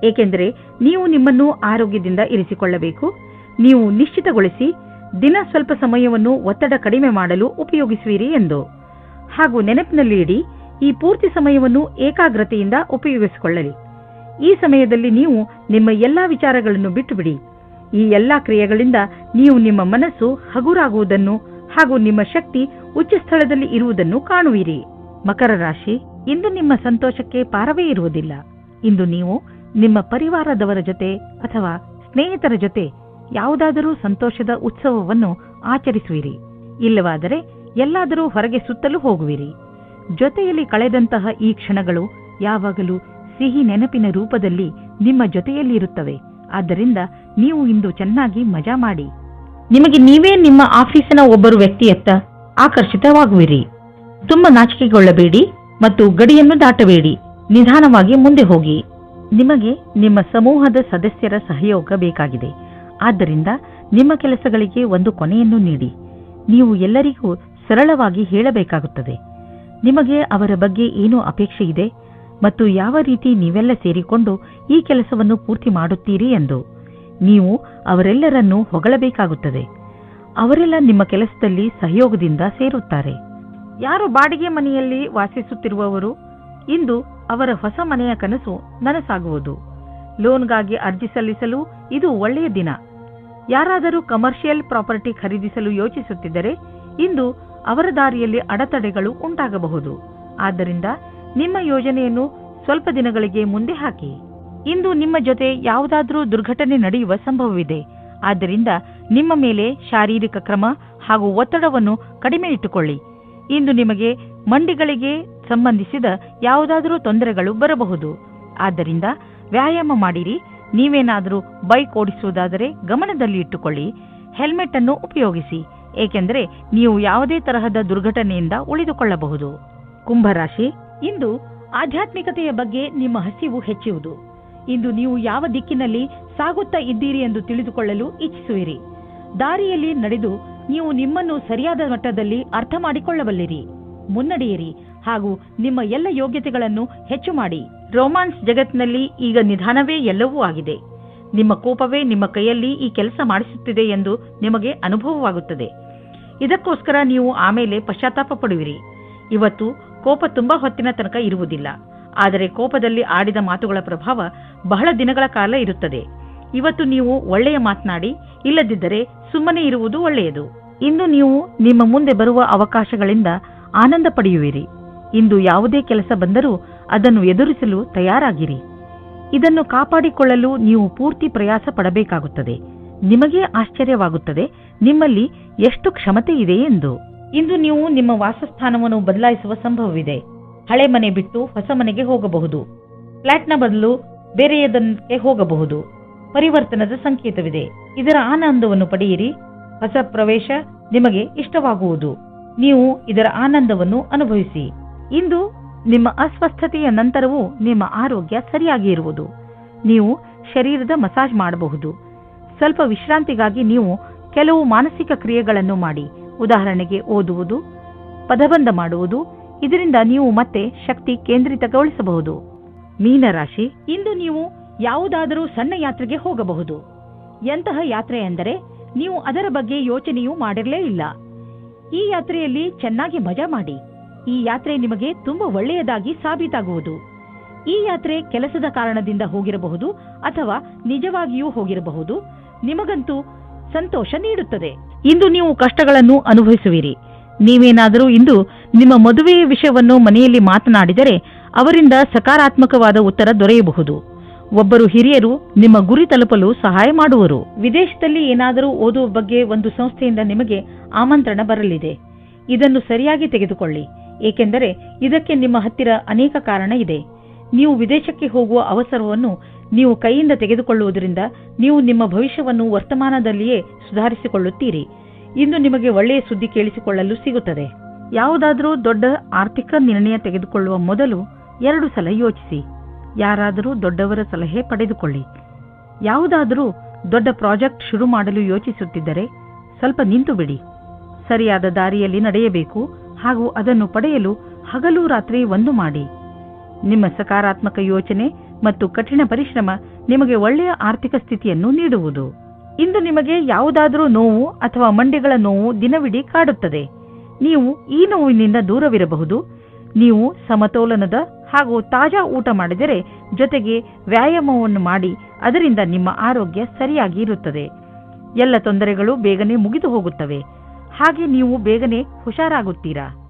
ಏಕೆಂದರೆ ನೀವು ನಿಮ್ಮನ್ನು ಆರೋಗ್ಯದಿಂದ ಇರಿಸಿಕೊಳ್ಳಬೇಕು. ನೀವು ನಿಶ್ಚಿತಗೊಳಿಸಿ ದಿನ ಸ್ವಲ್ಪ ಸಮಯವನ್ನು ಒತ್ತಡ ಕಡಿಮೆ ಮಾಡಲು ಉಪಯೋಗಿಸುವಿರಿ ಎಂದು. ಹಾಗೂ ನೆನಪಿನಲ್ಲಿ ಇಡಿ, ಈ ಪೂರ್ತಿ ಸಮಯವನ್ನು ಏಕಾಗ್ರತೆಯಿಂದ ಉಪಯೋಗಿಸಿಕೊಳ್ಳಲಿ. ಈ ಸಮಯದಲ್ಲಿ ನೀವು ನಿಮ್ಮ ಎಲ್ಲಾ ವಿಚಾರಗಳನ್ನು ಬಿಟ್ಟುಬಿಡಿ. ಈ ಎಲ್ಲಾ ಕ್ರಿಯೆಗಳಿಂದ ನೀವು ನಿಮ್ಮ ಮನಸ್ಸು ಹಗುರಾಗುವುದನ್ನು ಹಾಗೂ ನಿಮ್ಮ ಶಕ್ತಿ ಉಚ್ಚ ಸ್ಥಳದಲ್ಲಿ ಇರುವುದನ್ನು ಕಾಣುವಿರಿ. ಮಕರ ರಾಶಿ, ಇಂದು ನಿಮ್ಮ ಸಂತೋಷಕ್ಕೆ ಪಾರವೇ ಇರುವುದಿಲ್ಲ. ಇಂದು ನೀವು ನಿಮ್ಮ ಪರಿವಾರದವರ ಜೊತೆ ಅಥವಾ ಸ್ನೇಹಿತರ ಜೊತೆ ಯಾವುದಾದರೂ ಸಂತೋಷದ ಉತ್ಸವವನ್ನು ಆಚರಿಸುವಿರಿ. ಇಲ್ಲವಾದರೆ ಎಲ್ಲಾದರೂ ಹೊರಗೆ ಸುತ್ತಲೂ ಹೋಗುವಿರಿ. ಜೊತೆಯಲ್ಲಿ ಕಳೆದಂತಹ ಈ ಕ್ಷಣಗಳು ಯಾವಾಗಲೂ ಸಿಹಿ ನೆನಪಿನ ರೂಪದಲ್ಲಿ ನಿಮ್ಮ ಜೊತೆಯಲ್ಲಿ ಇರುತ್ತವೆ. ಆದ್ದರಿಂದ ನೀವು ಇಂದು ಚೆನ್ನಾಗಿ ಮಜಾ ಮಾಡಿ. ನಿಮಗೆ ನೀವೇ ನಿಮ್ಮ ಆಫೀಸಿನ ಒಬ್ಬರು ವ್ಯಕ್ತಿಯತ್ತ ಆಕರ್ಷಿತವಾಗುವಿರಿ. ತುಂಬ ನಾಚಿಕೆಗೊಳ್ಳಬೇಡಿ ಮತ್ತು ಗಡಿಯನ್ನು ದಾಟಬೇಡಿ. ನಿಧಾನವಾಗಿ ಮುಂದೆ ಹೋಗಿ. ನಿಮಗೆ ನಿಮ್ಮ ಸಮೂಹದ ಸದಸ್ಯರ ಸಹಯೋಗ ಬೇಕಾಗಿದೆ. ಆದ್ದರಿಂದ ನಿಮ್ಮ ಕೆಲಸಗಳಿಗೆ ಒಂದು ಕೊನೆಯನ್ನು ನೀಡಿ. ನೀವು ಎಲ್ಲರಿಗೂ ಸರಳವಾಗಿ ಹೇಳಬೇಕಾಗುತ್ತದೆ ನಿಮಗೆ ಅವರ ಬಗ್ಗೆ ಏನು ಅಪೇಕ್ಷೆ ಇದೆ ಮತ್ತು ಯಾವ ರೀತಿ ನೀವೆಲ್ಲ ಸೇರಿಕೊಂಡು ಈ ಕೆಲಸವನ್ನು ಪೂರ್ತಿ ಮಾಡುತ್ತೀರಿ ಎಂದು. ನೀವು ಅವರೆಲ್ಲರನ್ನೂ ಹೊಗಳಬೇಕಾಗುತ್ತದೆ. ಅವರೆಲ್ಲ ನಿಮ್ಮ ಕೆಲಸದಲ್ಲಿ ಸಹಯೋಗದಿಂದ ಸೇರುತ್ತಾರೆ. ಯಾರು ಬಾಡಿಗೆ ಮನೆಯಲ್ಲಿ ವಾಸಿಸುತ್ತಿರುವವರು, ಇಂದು ಅವರ ಹೊಸ ಮನೆಯ ಕನಸು ನನಸಾಗುವುದು. ಲೋನ್ಗಾಗಿ ಅರ್ಜಿ ಸಲ್ಲಿಸಲು ಇದು ಒಳ್ಳೆಯ ದಿನ. ಯಾರಾದರೂ ಕಮರ್ಷಿಯಲ್ ಪ್ರಾಪರ್ಟಿ ಖರೀದಿಸಲು ಯೋಚಿಸುತ್ತಿದ್ದರೆ ಇಂದು ಅವರ ದಾರಿಯಲ್ಲಿ ಅಡೆತಡೆಗಳು ಉಂಟಾಗಬಹುದು. ಆದ್ದರಿಂದ ನಿಮ್ಮ ಯೋಜನೆಯನ್ನು ಸ್ವಲ್ಪ ದಿನಗಳಿಗೆ ಮುಂದೆ ಹಾಕಿ. ಇಂದು ನಿಮ್ಮ ಜೊತೆ ಯಾವುದಾದರೂ ದುರ್ಘಟನೆ ನಡೆಯುವ ಸಂಭವವಿದೆ. ಆದ್ದರಿಂದ ನಿಮ್ಮ ಮೇಲೆ ಶಾರೀರಿಕ ಕ್ರಮ ಹಾಗೂ ಒತ್ತಡವನ್ನು ಕಡಿಮೆ ಇಟ್ಟುಕೊಳ್ಳಿ. ಇಂದು ನಿಮಗೆ ಮಂಡಿಗಳಿಗೆ ಸಂಬಂಧಿಸಿದ ಯಾವುದಾದರೂ ತೊಂದರೆಗಳು ಬರಬಹುದು. ಆದ್ದರಿಂದ ವ್ಯಾಯಾಮ ಮಾಡಿರಿ. ನೀವೇನಾದರೂ ಬೈಕ್ ಓಡಿಸುವುದಾದರೆ ಗಮನದಲ್ಲಿ ಇಟ್ಟುಕೊಳ್ಳಿ. ಹೆಲ್ಮೆಟ್ ಅನ್ನು ಉಪಯೋಗಿಸಿ, ಏಕೆಂದರೆ ನೀವು ಯಾವುದೇ ತರಹದ ದುರ್ಘಟನೆಯಿಂದ ಉಳಿದುಕೊಳ್ಳಬಹುದು. ಕುಂಭರಾಶಿ, ಇಂದು ಆಧ್ಯಾತ್ಮಿಕತೆಯ ಬಗ್ಗೆ ನಿಮ್ಮ ಹಸಿವು ಹೆಚ್ಚುವುದು. ಇಂದು ನೀವು ಯಾವ ದಿಕ್ಕಿನಲ್ಲಿ ಸಾಗುತ್ತಾ ಇದ್ದೀರಿ ಎಂದು ತಿಳಿದುಕೊಳ್ಳಲು ಇಚ್ಛಿಸುವಿರಿ. ದಾರಿಯಲ್ಲಿ ನಡೆದು ನೀವು ನಿಮ್ಮನ್ನು ಸರಿಯಾದ ಮಟ್ಟದಲ್ಲಿ ಅರ್ಥ ಮಾಡಿಕೊಳ್ಳಬಲ್ಲಿರಿ. ಮುನ್ನಡೆಯಿರಿ ಹಾಗೂ ನಿಮ್ಮ ಎಲ್ಲ ಯೋಗ್ಯತೆಗಳನ್ನು ಹೆಚ್ಚು ಮಾಡಿ. ರೋಮಾನ್ಸ್ ಜಗತ್ತಿನಲ್ಲಿ ಈಗ ನಿಧಾನವೇ ಎಲ್ಲವೂ ಆಗಿದೆ. ನಿಮ್ಮ ಕೋಪವೇ ನಿಮ್ಮ ಕೈಯಲ್ಲಿ ಈ ಕೆಲಸ ಮಾಡಿಸುತ್ತಿದೆ ಎಂದು ನಿಮಗೆ ಅನುಭವವಾಗುತ್ತದೆ. ಇದಕ್ಕೋಸ್ಕರ ನೀವು ಆಮೇಲೆ ಪಶ್ಚಾತ್ತಾಪ ಪಡುವಿರಿ. ಇವತ್ತು ಕೋಪ ತುಂಬಾ ಹೊತ್ತಿನ ತನಕ ಇರುವುದಿಲ್ಲ, ಆದರೆ ಕೋಪದಲ್ಲಿ ಆಡಿದ ಮಾತುಗಳ ಪ್ರಭಾವ ಬಹಳ ದಿನಗಳ ಕಾಲ ಇರುತ್ತದೆ. ಇವತ್ತು ನೀವು ಒಳ್ಳೆಯ ಮಾತನಾಡಿ, ಇಲ್ಲದಿದ್ದರೆ ಸುಮ್ಮನೆ ಇರುವುದು ಒಳ್ಳೆಯದು. ಇಂದು ನೀವು ನಿಮ್ಮ ಮುಂದೆ ಬರುವ ಅವಕಾಶಗಳಿಂದ ಆನಂದ ಪಡೆಯುವಿರಿ. ಇಂದು ಯಾವುದೇ ಕೆಲಸ ಬಂದರೂ ಅದನ್ನು ಎದುರಿಸಲು ತಯಾರಾಗಿರಿ. ಇದನ್ನು ಕಾಪಾಡಿಕೊಳ್ಳಲು ನೀವು ಪೂರ್ತಿ ಪ್ರಯಾಸ ಪಡಬೇಕಾಗುತ್ತದೆ. ನಿಮಗೇ ಆಶ್ಚರ್ಯವಾಗುತ್ತದೆ ನಿಮ್ಮಲ್ಲಿ ಎಷ್ಟು ಕ್ಷಮತೆ ಇದೆ ಎಂದು. ಇಂದು ನೀವು ನಿಮ್ಮ ವಾಸಸ್ಥಾನವನ್ನು ಬದಲಾಯಿಸುವ ಸಂಭವವಿದೆ. ಹಳೆ ಮನೆ ಬಿಟ್ಟು ಹೊಸ ಮನೆಗೆ ಹೋಗಬಹುದು. ಫ್ಲಾಟ್ನ ಬದಲು ಬೇರೆಯದಕ್ಕೆ ಹೋಗಬಹುದು. ಪರಿವರ್ತನದ ಸಂಕೇತವಿದೆ. ಇದರ ಆನಂದವನ್ನು ಪಡೆಯಿರಿ. ಹೊಸ ಪ್ರವೇಶ ನಿಮಗೆ ಇಷ್ಟವಾಗುವುದು. ನೀವು ಇದರ ಆನಂದವನ್ನು ಅನುಭವಿಸಿ. ಇಂದು ನಿಮ್ಮ ಅಸ್ವಸ್ಥತೆಯ ನಂತರವೂ ನಿಮ್ಮ ಆರೋಗ್ಯ ಸರಿಯಾಗಿ ಇರುವುದು. ನೀವು ಶರೀರದ ಮಸಾಜ್ ಮಾಡಬಹುದು. ಸ್ವಲ್ಪ ವಿಶ್ರಾಂತಿಗಾಗಿ ನೀವು ಕೆಲವು ಮಾನಸಿಕ ಕ್ರಿಯೆಗಳನ್ನು ಮಾಡಿ. ಉದಾಹರಣೆಗೆ ಓದುವುದು, ಪದಬಂಧ ಮಾಡುವುದು. ಇದರಿಂದ ನೀವು ಮತ್ತೆ ಶಕ್ತಿ ಕೇಂದ್ರಿತಗೊಳಿಸಬಹುದು. ಮೀನರಾಶಿ, ಇಂದು ನೀವು ಯಾವುದಾದರೂ ಸಣ್ಣ ಯಾತ್ರೆಗೆ ಹೋಗಬಹುದು. ಎಂತಹ ಯಾತ್ರೆ ಎಂದರೆ ನೀವು ಅದರ ಬಗ್ಗೆ ಯೋಚನೆಯೂ ಮಾಡಿರಲೇ ಇಲ್ಲ. ಈ ಯಾತ್ರೆಯಲ್ಲಿ ಚೆನ್ನಾಗಿ ಮಜಾ ಮಾಡಿ. ಈ ಯಾತ್ರೆ ನಿಮಗೆ ತುಂಬಾ ಒಳ್ಳೆಯದಾಗಿ ಸಾಬೀತಾಗುವುದು. ಈ ಯಾತ್ರೆ ಕೆಲಸದ ಕಾರಣದಿಂದ ಹೋಗಿರಬಹುದು ಅಥವಾ ನಿಜವಾಗಿಯೂ ಹೋಗಿರಬಹುದು. ನಿಮಗಂತೂ ಸಂತೋಷ ನೀಡುತ್ತದೆ. ಇಂದು ನೀವು ಕಷ್ಟಗಳನ್ನು ಅನುಭವಿಸುವಿರಿ. ನೀವೇನಾದರೂ ಇಂದು ನಿಮ್ಮ ಮದುವೆಯ ವಿಷಯವನ್ನು ಮನೆಯಲ್ಲಿ ಮಾತನಾಡಿದರೆ ಅವರಿಂದ ಸಕಾರಾತ್ಮಕವಾದ ಉತ್ತರ ದೊರೆಯಬಹುದು. ಒಬ್ಬರು ಹಿರಿಯರು ನಿಮ್ಮ ಗುರಿ ತಲುಪಲು ಸಹಾಯ ಮಾಡುವರು. ವಿದೇಶದಲ್ಲಿ ಏನಾದರೂ ಓದುವ ಬಗ್ಗೆ ಒಂದು ಸಂಸ್ಥೆಯಿಂದ ನಿಮಗೆ ಆಮಂತ್ರಣ ಬರಲಿದೆ. ಇದನ್ನು ಸರಿಯಾಗಿ ತೆಗೆದುಕೊಳ್ಳಿ, ಏಕೆಂದರೆ ಇದಕ್ಕೆ ನಿಮ್ಮ ಹತ್ತಿರ ಅನೇಕ ಕಾರಣ ಇದೆ. ನೀವು ವಿದೇಶಕ್ಕೆ ಹೋಗುವ ಅವಸರವನ್ನು ನೀವು ಕೈಯಿಂದ ತೆಗೆದುಕೊಳ್ಳುವುದರಿಂದ ನೀವು ನಿಮ್ಮ ಭವಿಷ್ಯವನ್ನು ವರ್ತಮಾನದಲ್ಲಿಯೇ ಸುಧಾರಿಸಿಕೊಳ್ಳುತ್ತೀರಿ. ಇಂದು ನಿಮಗೆ ಒಳ್ಳೆಯ ಸುದ್ದಿ ಕೇಳಿಸಿಕೊಳ್ಳಲು ಸಿಗುತ್ತದೆ. ಯಾವುದಾದರೂ ದೊಡ್ಡ ಆರ್ಥಿಕ ನಿರ್ಣಯ ತೆಗೆದುಕೊಳ್ಳುವ ಮೊದಲು 2 ಸಲ ಯೋಚಿಸಿ. ಯಾರಾದರೂ ದೊಡ್ಡವರ ಸಲಹೆ ಪಡೆದುಕೊಳ್ಳಿ. ಯಾವುದಾದರೂ ದೊಡ್ಡ ಪ್ರಾಜೆಕ್ಟ್ ಶುರು ಮಾಡಲು ಯೋಚಿಸುತ್ತಿದ್ದರೆ ಸ್ವಲ್ಪ ನಿಂತು ಬಿಡಿ. ಸರಿಯಾದ ದಾರಿಯಲ್ಲಿ ನಡೆಯಬೇಕು ಹಾಗೂ ಅದನ್ನು ಪಡೆಯಲು ಹಗಲು ರಾತ್ರಿ ಒಂದು ಮಾಡಿ. ನಿಮ್ಮ ಸಕಾರಾತ್ಮಕ ಯೋಚನೆ ಮತ್ತು ಕಠಿಣ ಪರಿಶ್ರಮ ನಿಮಗೆ ಒಳ್ಳೆಯ ಆರ್ಥಿಕ ಸ್ಥಿತಿಯನ್ನು ನೀಡುವುದು. ಇಂದು ನಿಮಗೆ ಯಾವುದಾದರೂ ನೋವು ಅಥವಾ ಮಂಡಿಗಳ ನೋವು ದಿನವಿಡೀ ಕಾಡುತ್ತದೆ. ನೀವು ಈ ನೋವಿನಿಂದ ದೂರವಿರಬಹುದು. ನೀವು ಸಮತೋಲನದ ಹಾಗೂ ತಾಜಾ ಊಟ ಮಾಡಿದರೆ, ಜೊತೆಗೆ ವ್ಯಾಯಾಮವನ್ನು ಮಾಡಿ, ಅದರಿಂದ ನಿಮ್ಮ ಆರೋಗ್ಯ ಸರಿಯಾಗಿ ಇರುತ್ತದೆ. ಎಲ್ಲ ತೊಂದರೆಗಳು ಬೇಗನೆ ಮುಗಿದು ಹೋಗುತ್ತವೆ. ಹಾಗೆ ನೀವು ಬೇಗನೆ ಹುಷಾರಾಗುತ್ತೀರಾ.